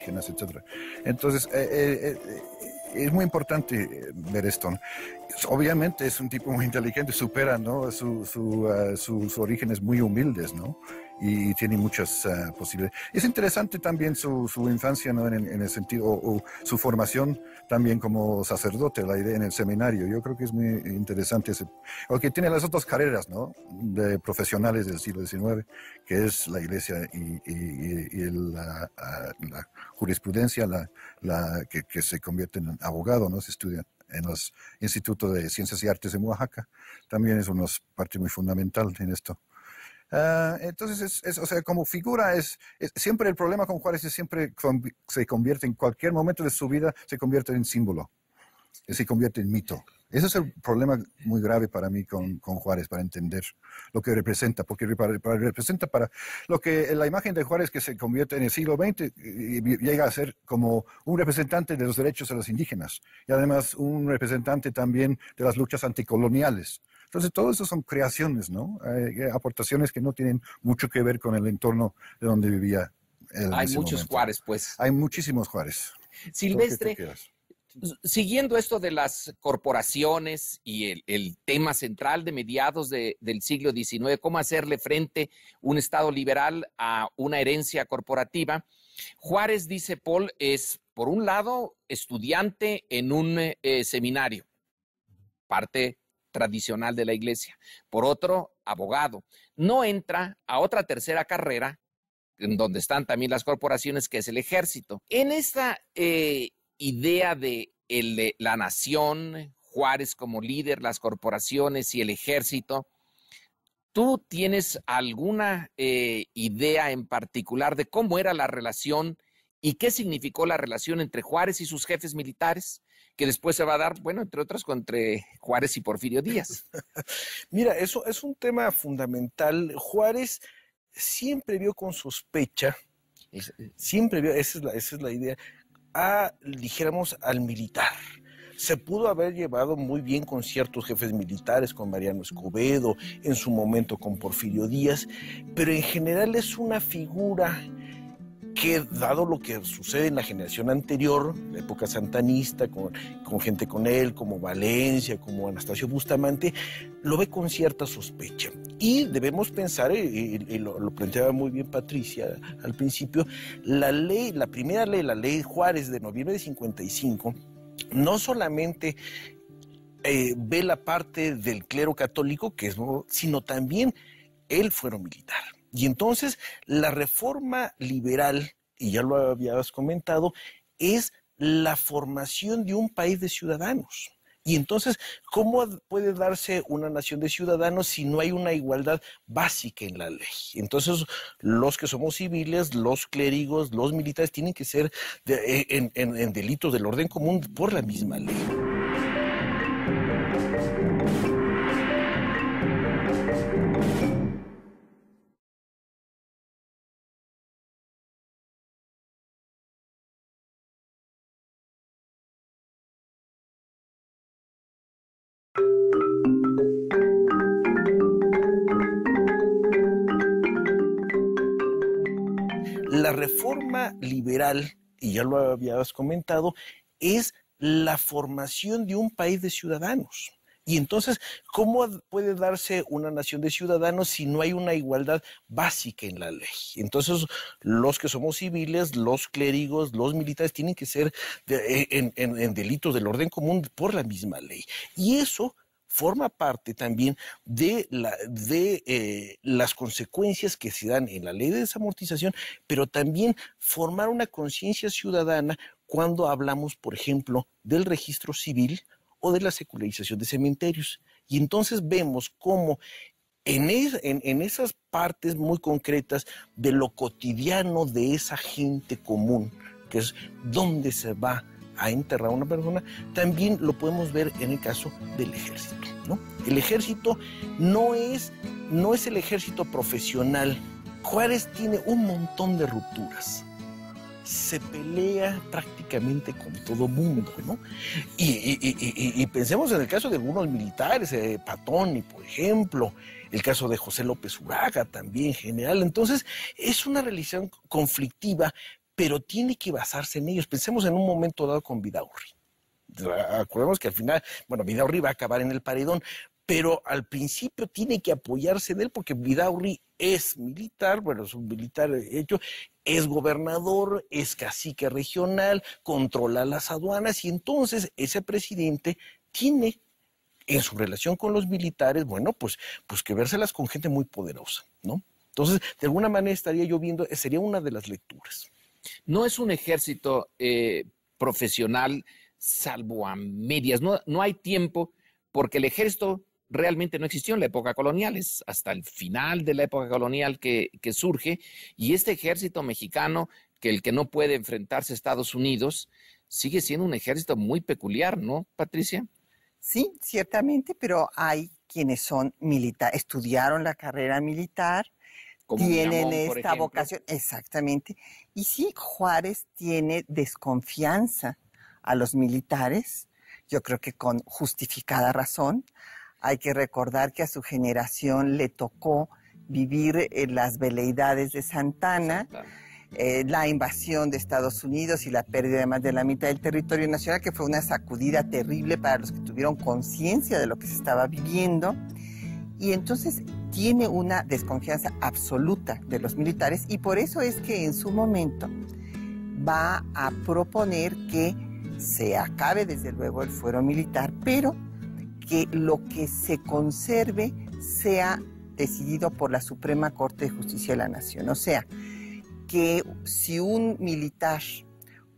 indígenas, etcétera. Entonces, es muy importante ver esto. Obviamente es un tipo muy inteligente, supera, ¿no? Sus orígenes muy humildes, ¿no? Y tiene muchas posibilidades. Es interesante también su infancia, ¿no? En el sentido, o su formación también como sacerdote, la idea en el seminario. Yo creo que es muy interesante ese, porque tiene las otras carreras, ¿no? De profesionales del siglo XIX, que es la iglesia y la jurisprudencia, que se convierte en abogado, ¿no? Se estudia en los Institutos de Ciencias y Artes de Oaxaca. También es una parte muy fundamental en esto. Entonces, o sea, como figura, siempre el problema con Juárez es siempre se convierte en cualquier momento de su vida, se convierte en símbolo, se convierte en mito. Ese es el problema muy grave para mí con Juárez, para entender lo que representa, porque representa para lo que la imagen de Juárez que se convierte en el siglo XX llega a ser como un representante de los derechos de los indígenas y además un representante también de las luchas anticoloniales. Entonces, todo eso son creaciones, ¿no? Aportaciones que no tienen mucho que ver con el entorno de donde vivía él. Hay muchos momento. Juárez, pues. Hay muchísimos Juárez. Silvestre, siguiendo esto de las corporaciones y el tema central de mediados del siglo XIX, cómo hacerle frente un Estado liberal a una herencia corporativa, Juárez, dice Paul, es, por un lado, estudiante en un seminario, parte tradicional de la iglesia. Por otro, abogado. No entra a otra tercera carrera, en donde están también las corporaciones, que es el ejército. En esta idea de la nación, Juárez como líder, las corporaciones y el ejército, ¿tú tienes alguna idea en particular de cómo era la relación y qué significó la relación entre Juárez y sus jefes militares, que después se va a dar, bueno, entre otras, entre Juárez y Porfirio Díaz? Mira, eso es un tema fundamental. Juárez siempre vio con sospecha, siempre vio, esa es la idea, dijéramos, al militar. Se pudo haber llevado muy bien con ciertos jefes militares, con Mariano Escobedo, en su momento con Porfirio Díaz, pero en general es una figura que, dado lo que sucede en la generación anterior, la época santanista, con gente con él, como Valencia, como Anastasio Bustamante, lo ve con cierta sospecha. Y debemos pensar, y lo planteaba muy bien Patricia al principio, la primera ley, la ley Juárez de noviembre de 55, no solamente ve la parte del clero católico, sino también el fuero militar. Y entonces la reforma liberal, y ya lo habías comentado, es la formación de un país de ciudadanos. Y entonces, ¿cómo puede darse una nación de ciudadanos si no hay una igualdad básica en la ley? Entonces, los que somos civiles, los clérigos, los militares, tienen que ser en delitos del orden común por la misma ley. La reforma liberal, y ya lo habías comentado, es la formación de un país de ciudadanos. Y entonces, ¿cómo puede darse una nación de ciudadanos si no hay una igualdad básica en la ley? Entonces, los que somos civiles, los clérigos, los militares, tienen que ser en delitos del orden común por la misma ley. Y eso forma parte también de las consecuencias que se dan en la ley de desamortización, pero también formar una conciencia ciudadana cuando hablamos, por ejemplo, del registro civil o de la secularización de cementerios. Y entonces vemos cómo en esas partes muy concretas de lo cotidiano de esa gente común, que es donde se va a enterrar a una persona, también lo podemos ver en el caso del ejército, ¿no? El ejército no es el ejército profesional. Juárez tiene un montón de rupturas. Se pelea prácticamente con todo mundo, ¿no? Y pensemos en el caso de algunos militares, Patoni, por ejemplo, el caso de José López Uraga también, general. Entonces, es una relación conflictiva, pero tiene que basarse en ellos. Pensemos en un momento dado con Vidaurri. Acordemos que al final, bueno, Vidaurri va a acabar en el paredón, pero al principio tiene que apoyarse en él porque Vidaurri es militar, bueno, es un militar hecho, es gobernador, es cacique regional, controla las aduanas y entonces ese presidente tiene en su relación con los militares, bueno, pues que vérselas con gente muy poderosa, ¿no? Entonces, de alguna manera estaría yo viendo, sería una de las lecturas. No es un ejército profesional, salvo a medias. No hay tiempo, porque el ejército realmente no existió en la época colonial, es hasta el final de la época colonial que surge, y este ejército mexicano, que el que no puede enfrentarse a Estados Unidos, sigue siendo un ejército muy peculiar, ¿no, Patricia? Sí, ciertamente, pero hay quienes son militares, estudiaron la carrera militar, Como tienen Miramón, esta vocación, exactamente. Y sí, Juárez tiene desconfianza a los militares, yo creo que con justificada razón. Hay que recordar que a su generación le tocó vivir las veleidades de Santa Anna, la invasión de Estados Unidos y la pérdida de más de la mitad del territorio nacional, que fue una sacudida terrible para los que tuvieron conciencia de lo que se estaba viviendo. Y entonces tiene una desconfianza absoluta de los militares y por eso es que en su momento va a proponer que se acabe desde luego el fuero militar, pero que lo que se conserve sea decidido por la Suprema Corte de Justicia de la Nación. O sea, que si un militar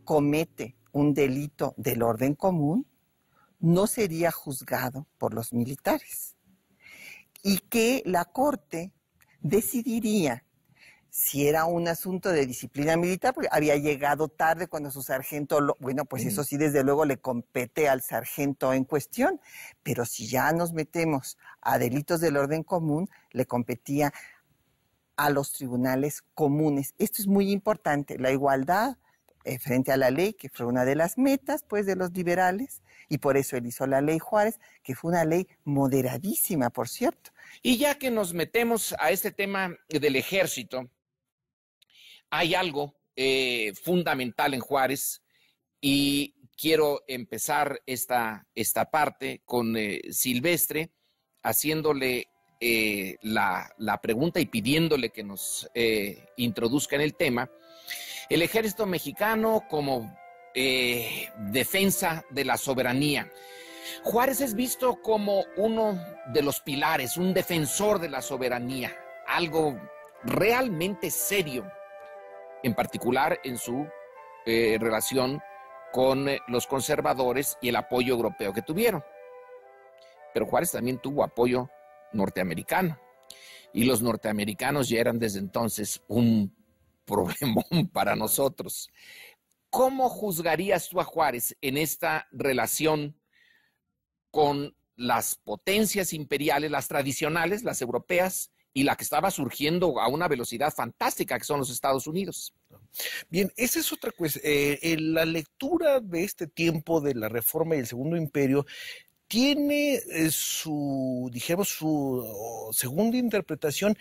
comete un delito del orden común, no sería juzgado por los militares. Y que la Corte decidiría si era un asunto de disciplina militar, porque había llegado tarde cuando su sargento, bueno, pues eso sí, desde luego le compete al sargento en cuestión, pero si ya nos metemos a delitos del orden común, le competía a los tribunales comunes. Esto es muy importante, la igualdad frente a la ley, que fue una de las metas, pues, de los liberales, y por eso él hizo la ley Juárez, que fue una ley moderadísima, por cierto. Y ya que nos metemos a este tema del ejército, hay algo fundamental en Juárez y quiero empezar esta parte con Silvestre, haciéndole la pregunta y pidiéndole que nos introduzca en el tema. El ejército mexicano como defensa de la soberanía. Juárez es visto como uno de los pilares, un defensor de la soberanía, algo realmente serio, en particular en su relación con los conservadores y el apoyo europeo que tuvieron. Pero Juárez también tuvo apoyo norteamericano, y los norteamericanos ya eran desde entonces un problemón para nosotros. ¿Cómo juzgarías tú a Juárez en esta relación con las potencias imperiales, las tradicionales, las europeas, y la que estaba surgiendo a una velocidad fantástica, que son los Estados Unidos? Bien, esa es otra cuestión. La lectura de este tiempo de la Reforma y el Segundo Imperio tiene su segunda interpretación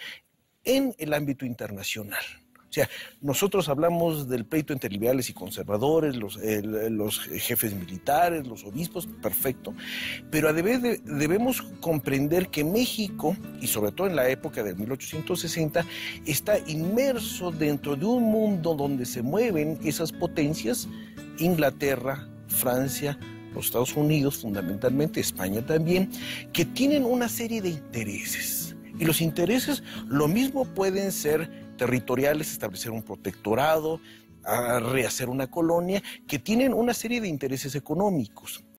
en el ámbito internacional. O sea, nosotros hablamos del pleito entre liberales y conservadores, los jefes militares, los obispos, perfecto, pero debemos comprender que México, y sobre todo en la época de 1860, está inmerso dentro de un mundo donde se mueven esas potencias, Inglaterra, Francia, los Estados Unidos, fundamentalmente España también, que tienen una serie de intereses. Y los intereses lo mismo pueden ser territoriales, establecer un protectorado, rehacer una colonia, que tienen una serie de intereses económicos.